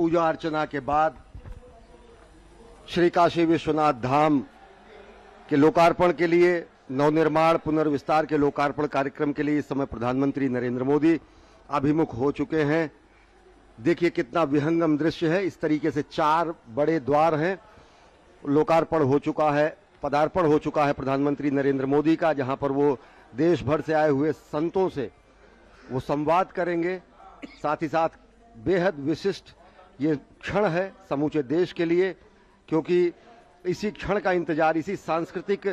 पूजा अर्चना के बाद श्री काशी विश्वनाथ धाम के लोकार्पण के लिए, नवनिर्माण पुनर्विस्तार के लोकार्पण कार्यक्रम के लिए इस समय प्रधानमंत्री नरेंद्र मोदी अभिमुख हो चुके हैं। देखिए कितना विहंगम दृश्य है। इस तरीके से 4 बड़े द्वार हैं। लोकार्पण हो चुका है, पदार्पण हो चुका है प्रधानमंत्री नरेंद्र मोदी का, जहां पर वो देश भर से आए हुए संतों से वो संवाद करेंगे। साथ ही साथ बेहद विशिष्ट ये क्षण है समूचे देश के लिए, क्योंकि इसी क्षण का इंतजार, इसी सांस्कृतिक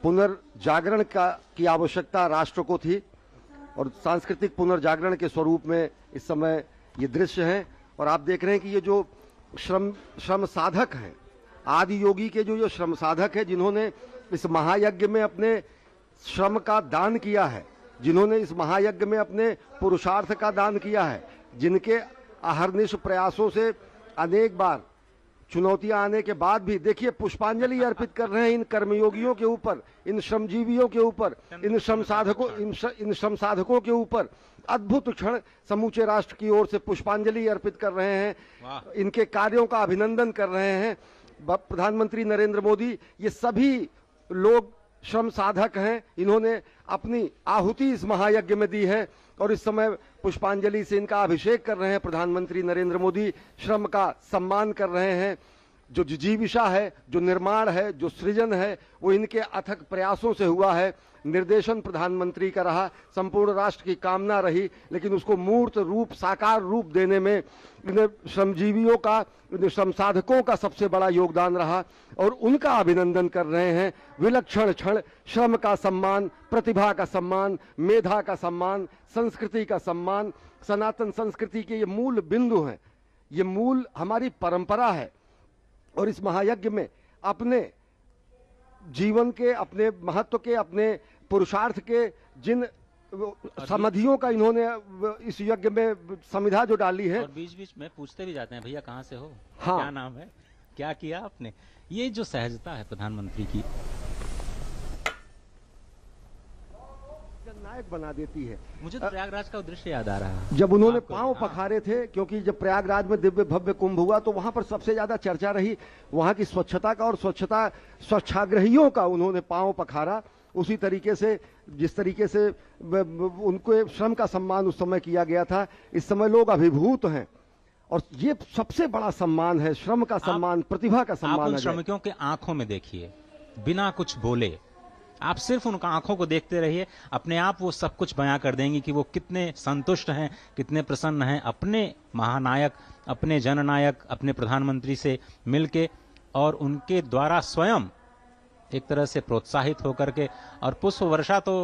पुनर्जागरण की आवश्यकता राष्ट्र को थी और सांस्कृतिक पुनर्जागरण के स्वरूप में इस समय ये दृश्य है। और आप देख रहे हैं कि ये जो श्रम साधक हैं, आदि योगी के जो श्रम साधक है, जिन्होंने इस महायज्ञ में अपने श्रम का दान किया है, जिन्होंने इस महायज्ञ में अपने पुरुषार्थ का दान किया है, जिनके अहर्निश प्रयासों से अनेक बार चुनौतियां आने के बाद भी देखिए पुष्पांजलि अर्पित कर रहे हैं इन कर्मयोगियों के ऊपर, इन श्रमजीवियों के ऊपर, इन श्रम साधकों के ऊपर। अद्भुत क्षण, समूचे राष्ट्र की ओर से पुष्पांजलि अर्पित कर रहे हैं, इनके कार्यों का अभिनंदन कर रहे हैं प्रधानमंत्री नरेंद्र मोदी। ये सभी लोग श्रम साधक हैं, इन्होंने अपनी आहुति इस महायज्ञ में दी है और इस समय पुष्पांजलि से इनका अभिषेक कर रहे हैं प्रधानमंत्री नरेंद्र मोदी। श्रम का सम्मान कर रहे हैं। जो जिजीविषा है, जो निर्माण है, जो सृजन है, वो इनके अथक प्रयासों से हुआ है। निर्देशन प्रधानमंत्री का रहा, संपूर्ण राष्ट्र की कामना रही, लेकिन उसको मूर्त रूप, साकार रूप देने में इन श्रमजीवियों का, इन श्रम साधकों का सबसे बड़ा योगदान रहा और उनका अभिनंदन कर रहे हैं। विलक्षण क्षण, श्रम का सम्मान, प्रतिभा का सम्मान, मेधा का सम्मान, संस्कृति का सम्मान, सनातन संस्कृति के ये मूल बिंदु हैं, ये मूल हमारी परंपरा है। और इस महायज्ञ में अपने जीवन के, अपने महत्व के, अपने पुरुषार्थ के जिन समाधियों का इन्होंने इस यज्ञ में समिधा जो डाली है। और बीच बीच में पूछते भी जाते हैं, भैया कहाँ से हो, हाँ, क्या नाम है, क्या किया आपने। ये जो सहजता है प्रधानमंत्री की, नायक बना देती है। मुझे तो प्रयागराज का दृश्य याद आ रहा है, जब उन्होंने पांव पखारे थे, क्योंकि जब प्रयागराज में दिव्य भव्य कुंभ हुआ तो वहां पर सबसे ज्यादा चर्चा रही वहां की स्वच्छता का और स्वच्छाग्रहियों का। उन्होंने पांव पखारा उसी तरीके से जिस तरीके से उनको श्रम का सम्मान उस समय किया गया था। इस समय लोग अभिभूत हैं और ये सबसे बड़ा सम्मान है, श्रम का सम्मान, प्रतिभा का सम्मान। आप उन श्रमिकों के आंखों में देखिए, बिना कुछ बोले आप सिर्फ उनका आंखों को देखते रहिए, अपने आप वो सब कुछ बयां कर देंगे कि वो कितने संतुष्ट हैं, कितने प्रसन्न हैं अपने महानायक, अपने जननायक, अपने प्रधानमंत्री से मिलके और उनके द्वारा स्वयं एक तरह से प्रोत्साहित होकर के। और पुष्प वर्षा तो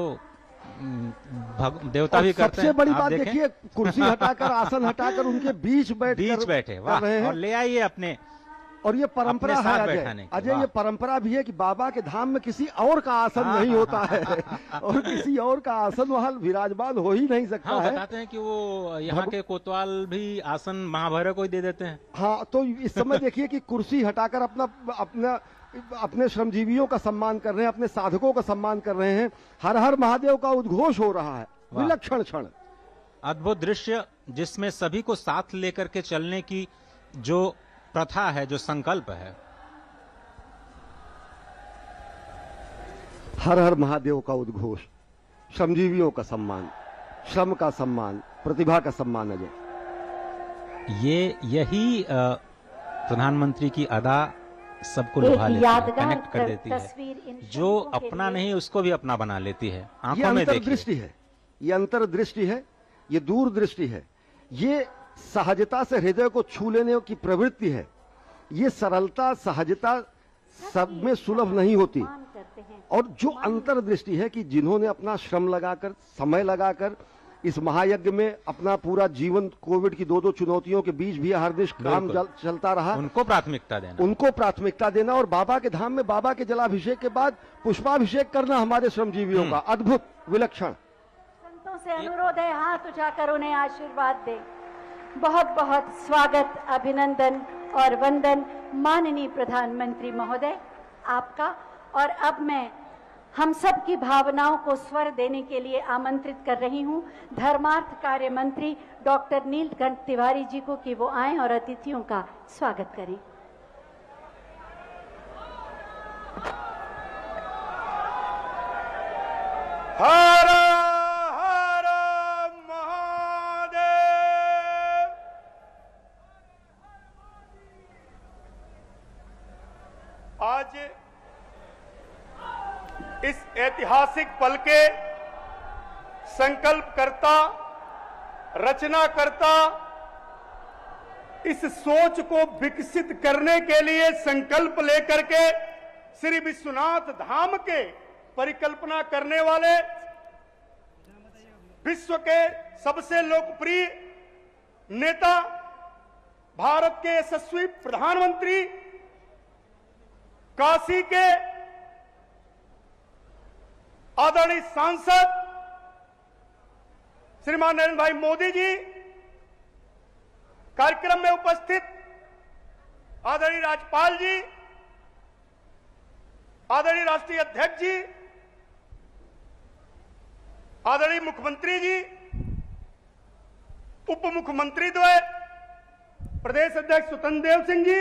देवता भी करते हैं। सबसे बड़ी बात देखिए, कुर्सी हटाकर, आसन हटाकर उनके बीच बैठे, वाह, और ले आइए अपने। और ये परंपरा है अजय, ये परंपरा भी है कि बाबा के धाम में किसी और का आसन नहीं होता है और किसी और का आसन वहां विराजमान हो ही नहीं सकता है। बताते हैं कि वो यहाँ के कोतवाल भी आसन महाभैरव को ही दे देते हैं। हाँ, तो इस समय देखिए कि कुर्सी हटाकर अपने श्रमजीवियों का सम्मान कर रहे हैं, अपने साधकों का सम्मान कर रहे हैं। हर हर महादेव का उद्घोष हो रहा है। विलक्षण क्षण, अद्भुत दृश्य, जिसमें सभी को साथ लेकर के चलने की जो प्रथा है, जो संकल्प है। हर हर महादेव का उद्घोष, श्रमजीवियों का सम्मान, श्रम का सम्मान, प्रतिभा का सम्मान। अजय, यही प्रधानमंत्री की अदा सबको लुभा लेती है, कनेक्ट कर देती है। जो अपना नहीं उसको भी अपना बना लेती है। आंखों में दृष्टि है, ये अंतर्दृष्टि है, ये दूरदृष्टि है, ये सहजता से हृदय को छू लेने की प्रवृत्ति है। ये सरलता, सहजता सब में सुलभ नहीं होती। और जो अंतर्दृष्टि है कि जिन्होंने अपना श्रम लगाकर, समय लगाकर इस महायज्ञ में अपना पूरा जीवन, कोविड की 2-2 चुनौतियों के बीच भी हर दिन काम चलता रहा, उनको प्राथमिकता देना और बाबा के धाम में बाबा के जलाभिषेक के बाद पुष्पाभिषेक करना हमारे श्रमजीवियों का अद्भुत, विलक्षण। संतों से अनुरोध है, हाथ उठाकर उन्हें आशीर्वाद दे। बहुत बहुत स्वागत, अभिनंदन और वंदन माननीय प्रधानमंत्री महोदय आपका। और अब मैं हम सब की भावनाओं को स्वर देने के लिए आमंत्रित कर रही हूं धर्मार्थ कार्य मंत्री डॉक्टर नीलकंठ तिवारी जी को कि वो आएं और अतिथियों का स्वागत करें। हर हर महादेव। आज इस ऐतिहासिक पल के संकल्पकर्ता, रचनाकर्ता, इस सोच को विकसित करने के लिए संकल्प लेकर के श्री विश्वनाथ धाम के परिकल्पना करने वाले विश्व के सबसे लोकप्रिय नेता, भारत के यशस्वी प्रधानमंत्री, काशी के आदरणीय सांसद श्रीमान नरेंद्र भाई मोदी जी, कार्यक्रम में उपस्थित आदरणीय राज्यपाल जी, आदरणीय राष्ट्रीय अध्यक्ष जी, आदरणीय मुख्यमंत्री जी, उप मुख्यमंत्री द्वय, प्रदेश अध्यक्ष स्वतंत्र देव सिंह जी,